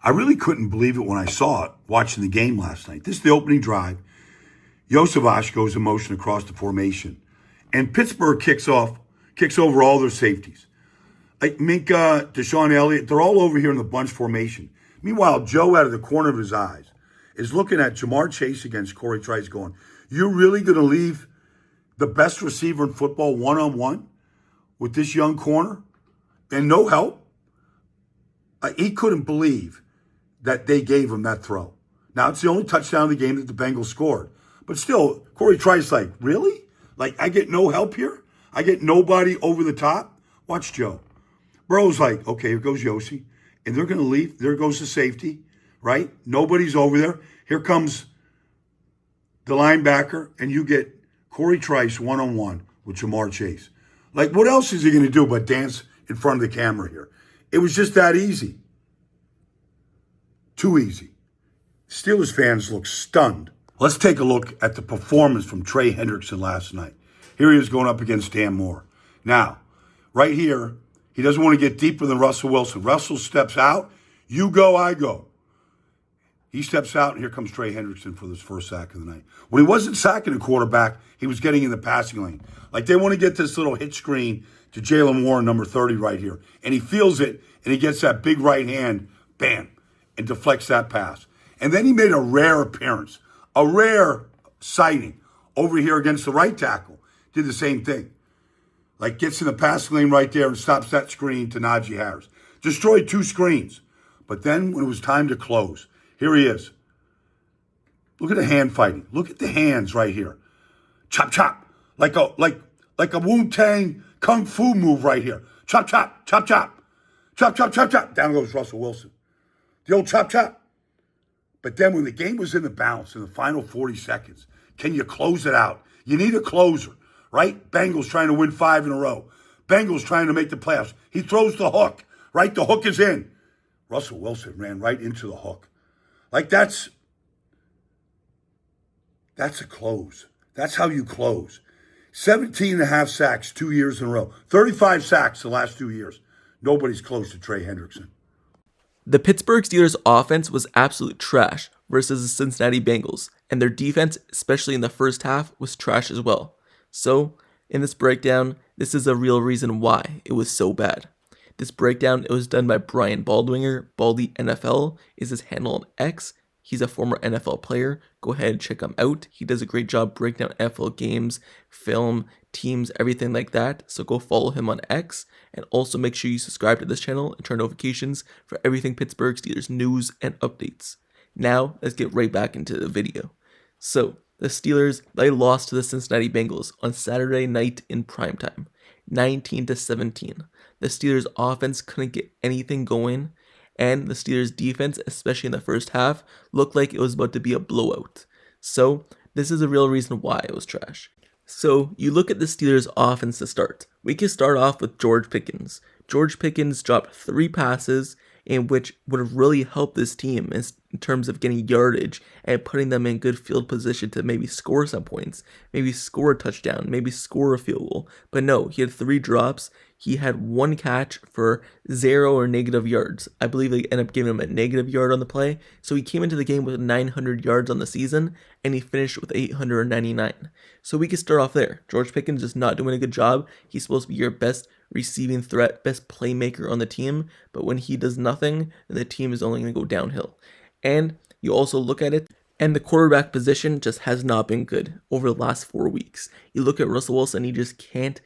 I really couldn't believe it when I saw it watching the game last night. This is the opening drive. Josevich goes in motion across the formation. And Pittsburgh kicks over all their safeties. Like Minkah, Deshaun Elliott, they're all over here in the bunch formation. Meanwhile, Joe, out of the corner of his eyes, is looking at Jamar Chase against Corey Trice going, you're really going to leave the best receiver in football one-on-one with this young corner and no help? He couldn't believe that they gave him that throw. Now, it's the only touchdown of the game that the Bengals scored. But still, Corey Trice like, really? Like, I get no help here? I get nobody over the top? Watch Joe. Burrow's like, okay, here goes Yossi. And they're going to leave. There goes the safety, right? Nobody's over there. Here comes the linebacker, and you get Corey Trice one-on-one with Jamar Chase. Like, what else is he going to do but dance in front of the camera here? It was just that easy. Too easy. Steelers fans look stunned. Let's take a look at the performance from Trey Hendrickson last night. Here he is going up against Dan Moore. Now, right here, he doesn't want to get deeper than Russell Wilson. Russell steps out. You go, I go. He steps out, and here comes Trey Hendrickson for this first sack of the night. When he wasn't sacking a quarterback, he was getting in the passing lane. Like, they want to get this little hit screen to Jalen Warren, number 30 right here. And he feels it, and he gets that big right hand, bam, and deflects that pass. And then he made a rare appearance, a rare sighting over here against the right tackle. Did the same thing. Like, gets in the passing lane right there and stops that screen to Najee Harris. Destroyed 2 screens. But then when it was time to close, here he is. Look at the hand fighting. Look at the hands right here. Chop, chop. Like a Wu-Tang Kung Fu move right here. Chop, chop, chop, chop. Chop, chop, chop, chop. Down goes Russell Wilson. The old chop, chop. But then when the game was in the balance in the final 40 seconds, can you close it out? You need a closer, right? Bengals trying to win 5 in a row. Bengals trying to make the playoffs. He throws the hook, right? The hook is in. Russell Wilson ran right into the hook. Like, that's a close. That's how you close. 17 and a half sacks 2 years in a row. 35 sacks the last 2 years. Nobody's close to Trey Hendrickson. The Pittsburgh Steelers offense was absolute trash versus the Cincinnati Bengals, and their defense, especially in the first half, was trash as well. So, in this breakdown, this is a real reason why it was so bad. This breakdown, it was done by Brian Baldwinger. Baldy NFL is his handle on X. He's a former NFL player. Go ahead and check him out. He does a great job breaking down NFL games, film, teams, everything like that. So go follow him on X. And also make sure you subscribe to this channel and turn notifications for everything Pittsburgh Steelers news and updates. Now, let's get right back into the video. So, the Steelers, they lost to the Cincinnati Bengals on Saturday night in primetime, 19-17. The Steelers offense couldn't get anything going, and the Steelers defense, especially in the first half, looked like it was about to be a blowout. So, this is a real reason why it was trash. So, you look at the Steelers offense to start. We can start off with George Pickens. George Pickens dropped 3 passes, in which would have really helped this team in terms of getting yardage and putting them in good field position to maybe score some points, maybe score a touchdown, maybe score a field goal. But no, he had 3 drops. He had 1 catch for 0 or negative yards. I believe they ended up giving him a negative yard on the play. So he came into the game with 900 yards on the season, and he finished with 899. So we can start off there. George Pickens is not doing a good job. He's supposed to be your best receiving threat, best playmaker on the team, but when he does nothing, then the team is only going to go downhill. And you also look at it, and the quarterback position just has not been good over the last 4 weeks. You look at Russell Wilson, he just can't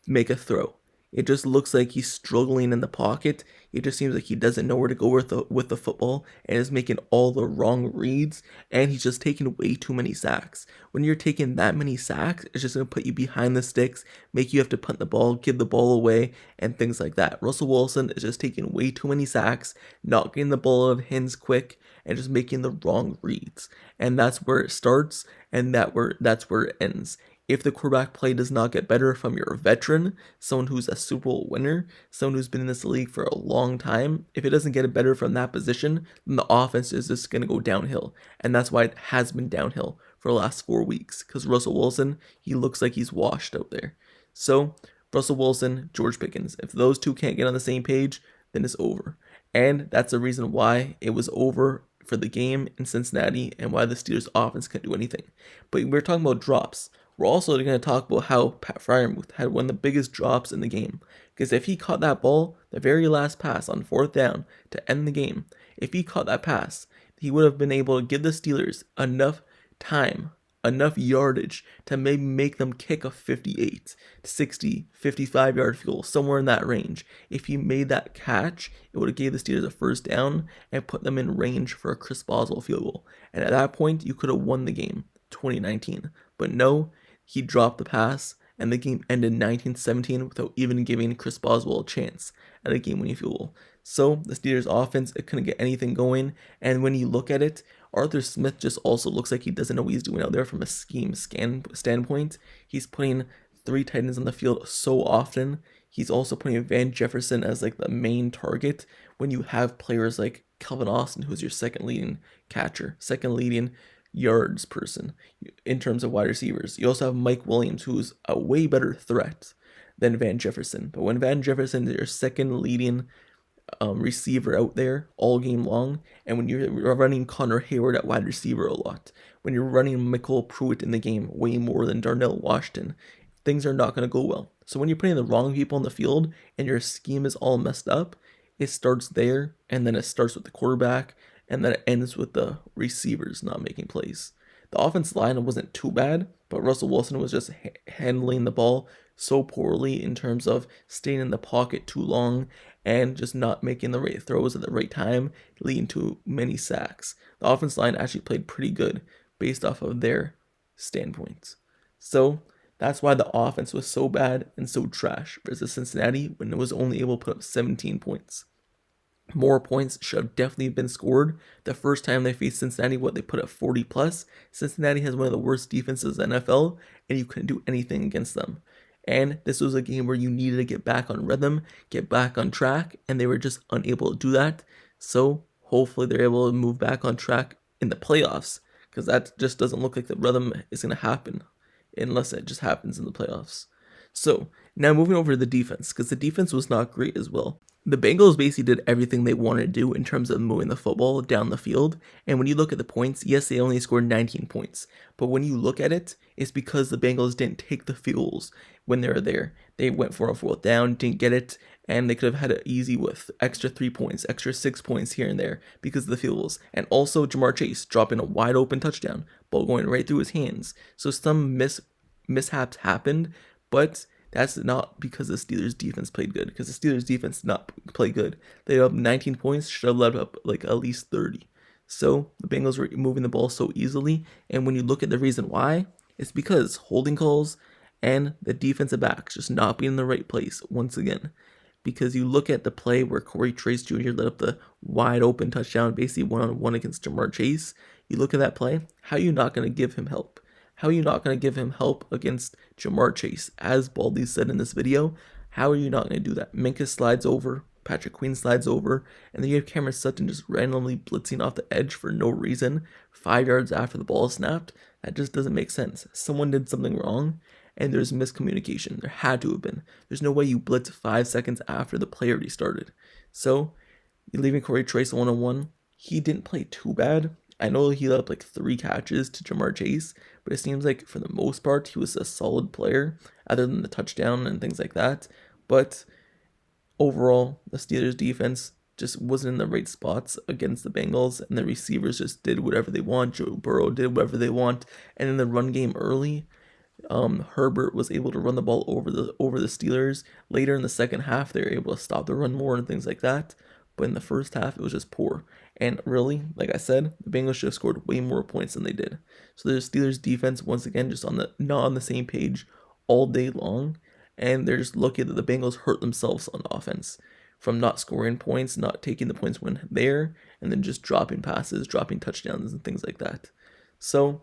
make a throw. It just looks like he's struggling in the pocket. It just seems like he doesn't know where to go with the football and is making all the wrong reads, and he's just taking way too many sacks. When you're taking that many sacks, it's just going to put you behind the sticks, make you have to punt the ball, give the ball away, and things like that. Russell Wilson is just taking way too many sacks, not getting the ball out of hands quick, and just making the wrong reads. And that's where it starts, and that's where it ends. If the quarterback play does not get better from your veteran, someone who's a Super Bowl winner, someone who's been in this league for a long time, if it doesn't get it better from that position, then the offense is just going to go downhill. And that's why it has been downhill for the last 4 weeks. Because Russell Wilson, he looks like he's washed out there. So, Russell Wilson, George Pickens. If those two can't get on the same page, then it's over. And that's the reason why it was over for the game in Cincinnati and why the Steelers offense couldn't do anything. But we're talking about drops. We're also going to talk about how Pat Freiermuth had one of the biggest drops in the game. Because if he caught that ball, the very last pass on 4th down to end the game, if he caught that pass, he would have been able to give the Steelers enough time, enough yardage to maybe make them kick a 58, 60, 55-yard field goal, somewhere in that range. If he made that catch, it would have gave the Steelers a 1st down and put them in range for a Chris Boswell field goal. And at that point, you could have won the game, 2019. But no, he dropped the pass, and the game ended 19-17 without even giving Chris Boswell a chance at a game-winning field goal. So the Steelers offense, it couldn't get anything going, and when you look at it, Arthur Smith just also looks like he doesn't know what he's doing out there from a scheme standpoint. He's putting 3 tight ends on the field so often. He's also putting Van Jefferson as like the main target when you have players like Calvin Austin, who's your second leading catcher, second leading yards person in terms of wide receivers. You also have Mike Williams, who's a way better threat than Van Jefferson. But when Van Jefferson is your second leading receiver out there all game long, and when you're running Connor Heyward at wide receiver a lot, when you're running Michael Pruitt in the game way more than Darnell Washington, things are not going to go well. So when you're putting the wrong people on the field and your scheme is all messed up, it starts there, and then it starts with the quarterback, and then it ends with the receivers not making plays. The offensive line wasn't too bad, but Russell Wilson was just handling the ball so poorly in terms of staying in the pocket too long and just not making the right throws at the right time, leading to many sacks. The offensive line actually played pretty good based off of their standpoints. So that's why the offense was so bad and so trash versus Cincinnati when it was only able to put up 17 points. More points should have definitely been scored. The first time they faced Cincinnati, they put up 40 plus. Cincinnati has one of the worst defenses in the NFL, and you couldn't do anything against them. And this was a game where you needed to get back on rhythm, get back on track, and they were just unable to do that. So hopefully they're able to move back on track in the playoffs, because that just doesn't look like the rhythm is going to happen unless it just happens in the playoffs. So now moving over to the defense, because the defense was not great as well. The Bengals basically did everything they wanted to do in terms of moving the football down the field. And when you look at the points, yes, they only scored 19 points. But when you look at it, it's because the Bengals didn't take the field goals when they were there. They went for a 4th down, didn't get it, and they could have had it easy with extra 3 points, extra 6 points here and there because of the field goals. And also Jamar Chase dropping a wide open touchdown, ball going right through his hands. So some mishaps happened, but that's not because the Steelers defense played good, because the Steelers defense did not play good. They had up 19 points, should have led up like at least 30. So the Bengals were moving the ball so easily, and when you look at the reason why, it's because holding calls and the defensive backs just not being in the right place once again. Because you look at the play where Corey Trace Jr. led up the wide open touchdown, basically one-on-one against Jamar Chase. You look at that play, how are you not going to give him help? How are you not going to give him help against Jamar Chase? As Baldy said in this video, how are you not going to do that? Minkah slides over, Patrick Queen slides over, and then you have Cameron Sutton just randomly blitzing off the edge for no reason, 5 yards after the ball snapped. That just doesn't make sense. Someone did something wrong, and there's miscommunication. There had to have been. There's no way you blitz 5 seconds after the play already started. So, you're leaving Corey Trace one-on-one. He didn't play too bad. I know he led up like 3 catches to Jamar Chase, but it seems like for the most part he was a solid player, other than the touchdown and things like that. But overall, the Steelers defense just wasn't in the right spots against the Bengals, and the receivers just did whatever they want. Joe Burrow did whatever they want, and in the run game early, Herbert was able to run the ball over the Steelers. Later in the second half, they were able to stop the run more and things like that. But in the first half, it was just poor. And really, like I said, the Bengals should have scored way more points than they did. So the Steelers defense, once again, just not on the same page all day long. And they're just lucky that the Bengals hurt themselves on offense from not scoring points, not taking the points when there, and then just dropping passes, dropping touchdowns, and things like that. So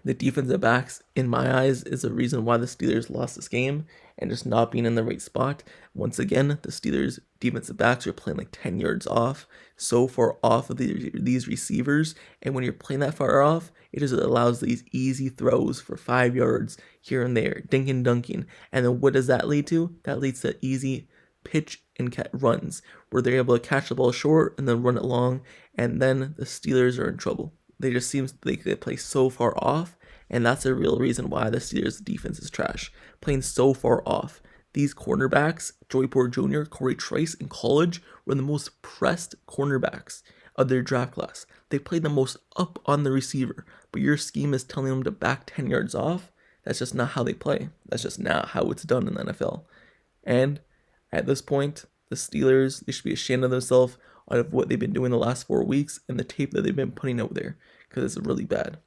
the defensive backs, in my eyes, is the reason why the Steelers lost this game, and just not being in the right spot. Once again, the Steelers defensive backs are playing like 10 yards off, so far off of these receivers, and when you're playing that far off, it just allows these easy throws for 5 yards here and there, dinking dunking, and then what does that lead to? That leads to easy pitch and runs, where they're able to catch the ball short and then run it long, and then the Steelers are in trouble. They just seem like they play so far off, and that's the real reason why the Steelers' defense is trash. Playing so far off. These cornerbacks, Joey Porter Jr., Corey Trice in college, were the most pressed cornerbacks of their draft class. They played the most up on the receiver, but your scheme is telling them to back 10 yards off. That's just not how they play. That's just not how it's done in the NFL. And at this point, the Steelers, they should be ashamed of themselves out of what they've been doing the last 4 weeks and the tape that they've been putting out there, because it's really bad.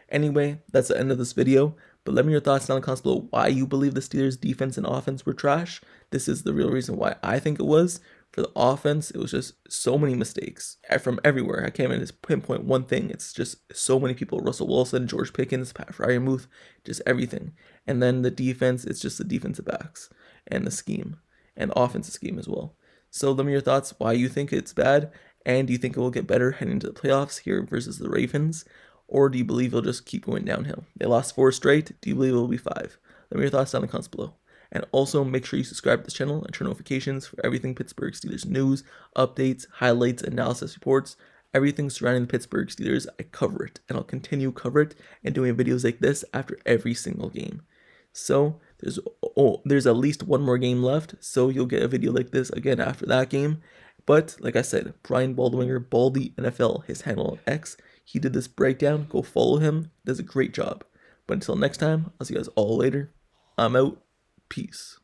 Anyway, that's the end of this video, but let me know your thoughts down in the comments below why you believe the Steelers' defense and offense were trash. This is the real reason why I think it was. For the offense, it was just so many mistakes from everywhere. I can't even just pinpoint one thing. It's just so many people. Russell Wilson, George Pickens, Pat Fryermuth, just everything. And then the defense, it's just the defensive backs and the scheme and the offensive scheme as well. So let me know your thoughts why you think it's bad, and do you think it will get better heading into the playoffs here versus the Ravens? Or do you believe it'll just keep going downhill? They lost 4 straight. Do you believe it will be 5? Let me know your thoughts down in the comments below. And also make sure you subscribe to this channel and turn notifications for everything Pittsburgh Steelers news, updates, highlights, analysis reports, everything surrounding the Pittsburgh Steelers. I cover it, and I'll continue to cover it and doing videos like this after every single game. So there's at least one more game left, so you'll get a video like this again after that game. But like I said, Brian Baldwinger, Baldy NFL, his handle on X, he did this breakdown. Go follow him. Does a great job. But until next time, I'll see you guys all later. I'm out. Peace.